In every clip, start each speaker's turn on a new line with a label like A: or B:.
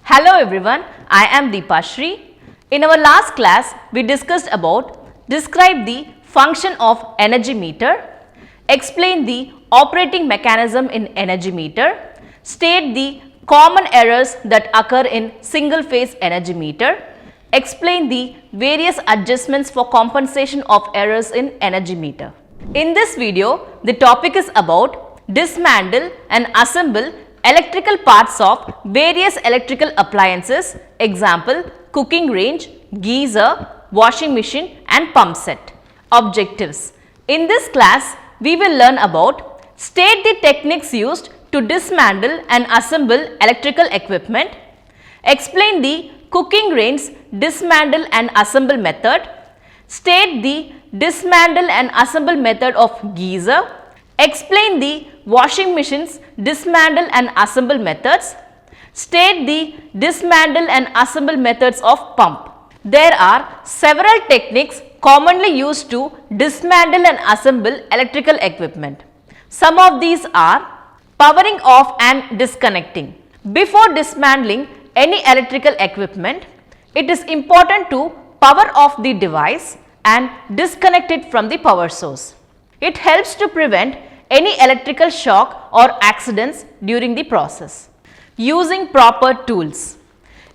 A: Hello everyone, I am Deepashri. In our last class, we discussed about describe the function of energy meter, explain the operating mechanism in energy meter, state the common errors that occur in single phase energy meter, explain the various adjustments for compensation of errors in energy meter. In this video, the topic is about dismantle and assemble electrical parts of various electrical appliances, example cooking range, geyser, washing machine and pump set. Objectives. In this class, we will learn about state the techniques used to dismantle and assemble electrical equipment, explain the cooking range dismantle and assemble method, state the dismantle and assemble method of geyser, explain the washing machines dismantle and assemble methods, state the dismantle and assemble methods of pump. There are several techniques commonly used to dismantle and assemble electrical equipment. Some of these are powering off and disconnecting. Before dismantling any electrical equipment, it is important to power off the device and disconnect it from the power source. It helps to prevent any electrical shock or accidents during the process. Using proper tools.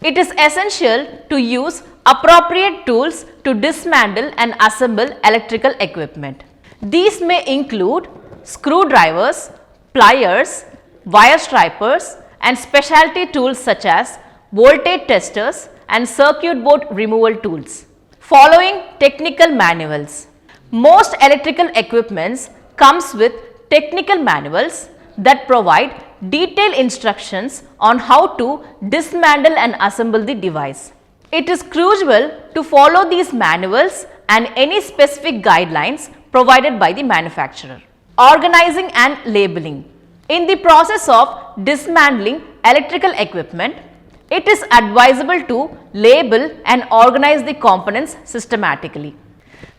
A: It is essential to use appropriate tools to dismantle and assemble electrical equipment. These may include screwdrivers, pliers, wire strippers and specialty tools such as voltage testers and circuit board removal tools. Following technical manuals. Most electrical equipments comes with technical manuals that provide detailed instructions on how to dismantle and assemble the device. It is crucial to follow these manuals and any specific guidelines provided by the manufacturer. Organizing and labeling. In the process of dismantling electrical equipment, it is advisable to label and organize the components systematically.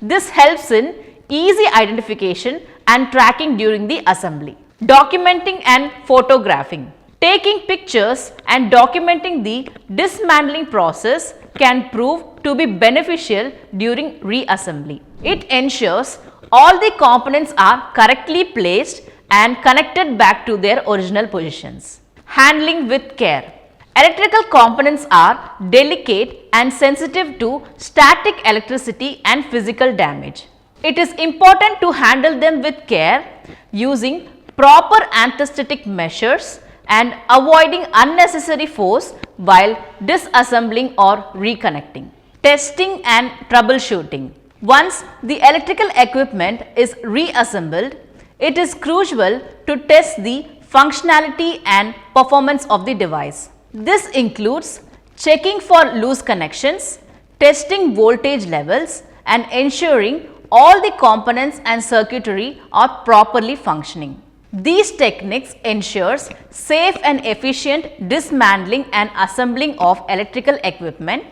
A: This helps in easy identification and tracking during the assembly. Documenting and photographing. Taking pictures and documenting the dismantling process can prove to be beneficial during reassembly. It ensures all the components are correctly placed and connected back to their original positions. Handling with care. Electrical components are delicate and sensitive to static electricity and physical damage. It is important to handle them with care using proper anesthetic measures and avoiding unnecessary force while disassembling or reconnecting. Testing and troubleshooting. Once the electrical equipment is reassembled, it is crucial to test the functionality and performance of the device. This includes checking for loose connections, testing voltage levels and ensuring all the components and circuitry are properly functioning. These techniques ensures safe and efficient dismantling and assembling of electrical equipment,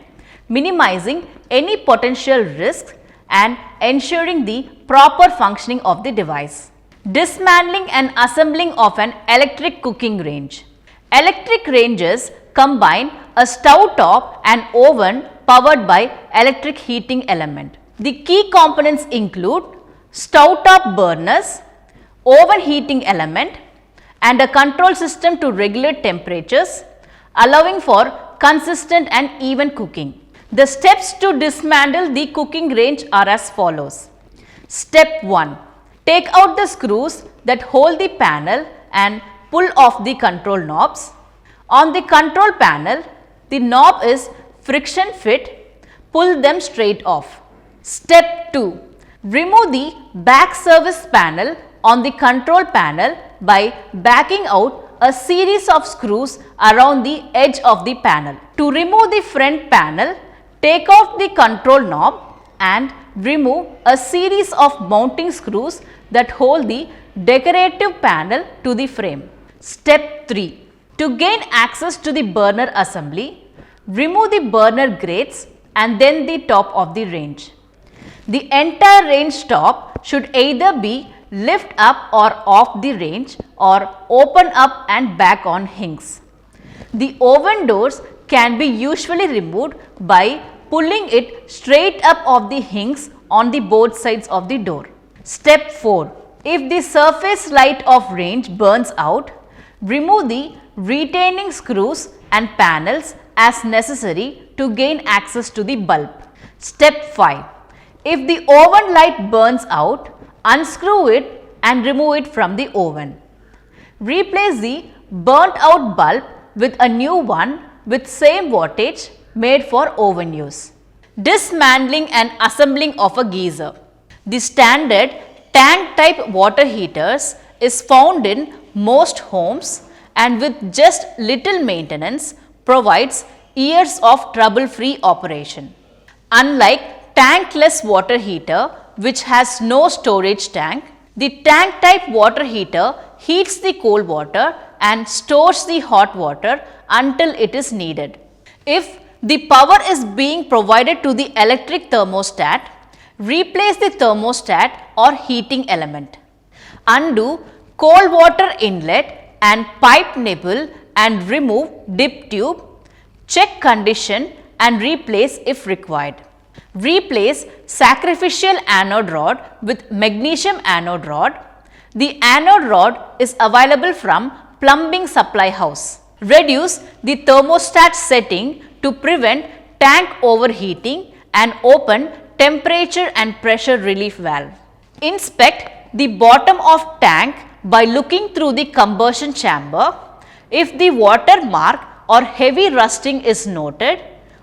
A: minimizing any potential risks and ensuring the proper functioning of the device. Dismantling and assembling of an electric cooking range. Electric ranges combine a stove top and oven powered by electric heating element. The key components include stove top burners, oven heating element and a control system to regulate temperatures, allowing for consistent and even cooking. The steps to dismantle the cooking range are as follows. Step 1. Take out the screws that hold the panel and pull off the control knobs. On the control panel, the knob is friction fit, pull them straight off. Step 2. Remove the back service panel on the control panel by backing out a series of screws around the edge of the panel. To remove the front panel, take off the control knob and remove a series of mounting screws that hold the decorative panel to the frame. Step 3. To gain access to the burner assembly, remove the burner grates and then the top of the range. The entire range top should either be lift up or off the range or open up and back on hinges. The oven doors can be usually removed by pulling it straight up of the hinges on the both sides of the door. Step 4. If the surface light of range burns out, remove the retaining screws and panels as necessary to gain access to the bulb. Step 5. If the oven light burns out, unscrew it and remove it from the oven. Replace the burnt out bulb with a new one with same wattage made for oven use. Dismantling and assembling of a geyser. The standard tank type water heaters is found in most homes and with just little maintenance provides years of trouble-free operation. Unlike tankless water heater which has no storage tank, the tank type water heater heats the cold water and stores the hot water until it is needed. If the power is being provided to the electric thermostat, replace the thermostat or heating element. Undo cold water inlet and pipe nipple and remove dip tube. Check condition and replace if required. Replace sacrificial anode rod with magnesium anode rod. The anode rod is available from plumbing supply house. Reduce the thermostat setting to prevent tank overheating and open temperature and pressure relief valve. Inspect the bottom of tank by looking through the combustion chamber. If the water mark or heavy rusting is noted,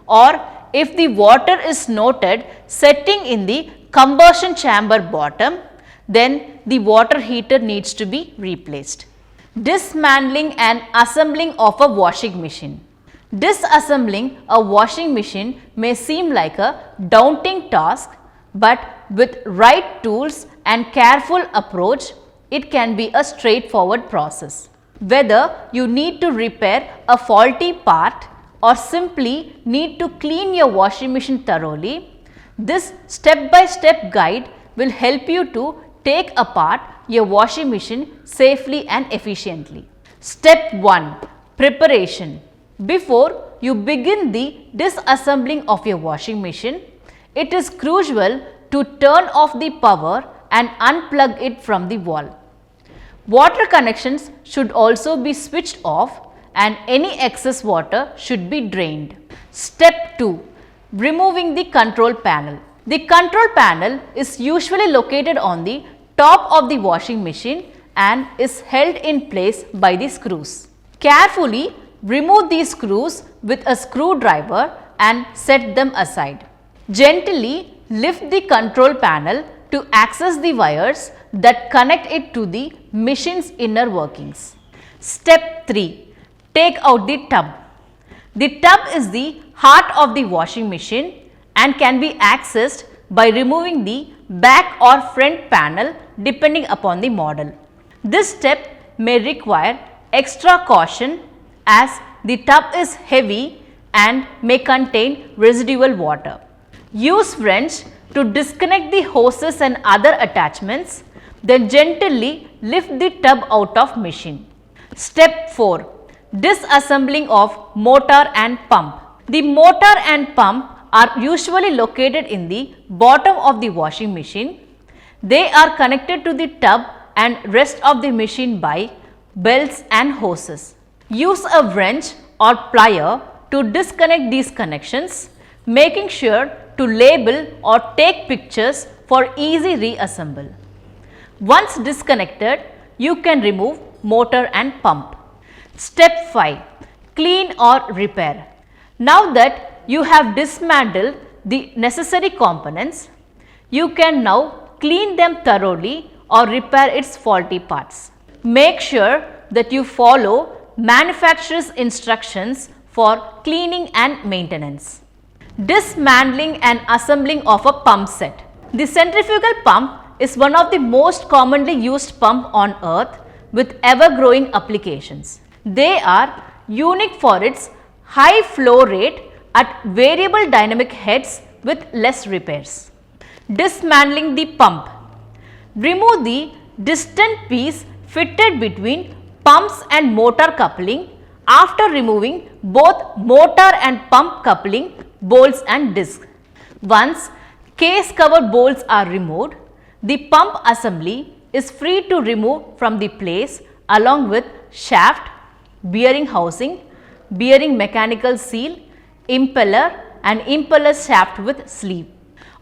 A: or if the water is noted setting in the combustion chamber bottom, then the water heater needs to be replaced. Dismantling and assembling of a washing machine. Disassembling a washing machine may seem like a daunting task, but with right tools and careful approach, it can be a straightforward process. Whether you need to repair a faulty part or simply need to clean your washing machine thoroughly, this step-by-step guide will help you to take apart your washing machine safely and efficiently. Step 1. Preparation. Before you begin the disassembling of your washing machine, it is crucial to turn off the power and unplug it from the wall. Water connections should also be switched off and any excess water should be drained. Step 2. Removing the control panel. The control panel is usually located on the top of the washing machine and is held in place by the screws. Carefully remove these screws with a screwdriver and set them aside. Gently lift the control panel to access the wires that connect it to the machine's inner workings. Step 3. Take out the tub. The tub is the heart of the washing machine and can be accessed by removing the back or front panel depending upon the model. This step may require extra caution as the tub is heavy and may contain residual water. Use wrench to disconnect the hoses and other attachments, then gently lift the tub out of machine. Step 4. Disassembling of motor and pump. The motor and pump are usually located in the bottom of the washing machine. They are connected to the tub and rest of the machine by belts and hoses. Use a wrench or plier to disconnect these connections, making sure to label or take pictures for easy reassemble. Once disconnected, you can remove motor and pump. Step 5. Clean or repair. Now that you have dismantled the necessary components, you can now clean them thoroughly or repair its faulty parts. Make sure that you follow manufacturer's instructions for cleaning and maintenance. Dismantling and assembling of a pump set. The centrifugal pump is one of the most commonly used pump on earth with ever-growing applications. They are unique for its high flow rate at variable dynamic heads with less repairs. Dismantling the pump. Remove the distant piece fitted between pumps and motor coupling after removing both motor and pump coupling, bolts and disc. Once case cover bolts are removed, the pump assembly is free to remove from the place along with shaft, bearing housing, bearing mechanical seal, impeller and impeller shaft with sleeve.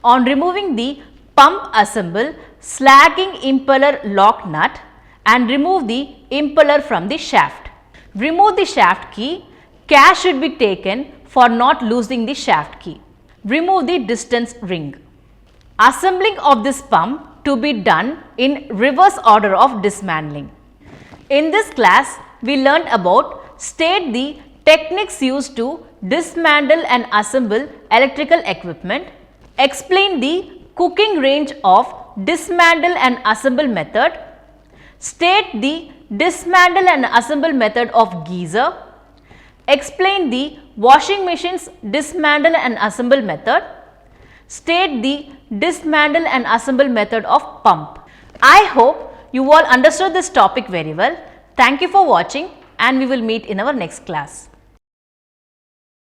A: On removing the pump assemble, slagging impeller lock nut and remove the impeller from the shaft. Remove the shaft key. Care should be taken for not losing the shaft key. Remove the distance ring. Assembling of this pump to be done in reverse order of dismantling. In this class, we learned about state the techniques used to dismantle and assemble electrical equipment, explain the cooking range of dismantle and assemble method, state the dismantle and assemble method of geyser, explain the washing machine's dismantle and assemble method, state the dismantle and assemble method of pump. I hope you all understood this topic very well. Thank you for watching and we will meet in our next class.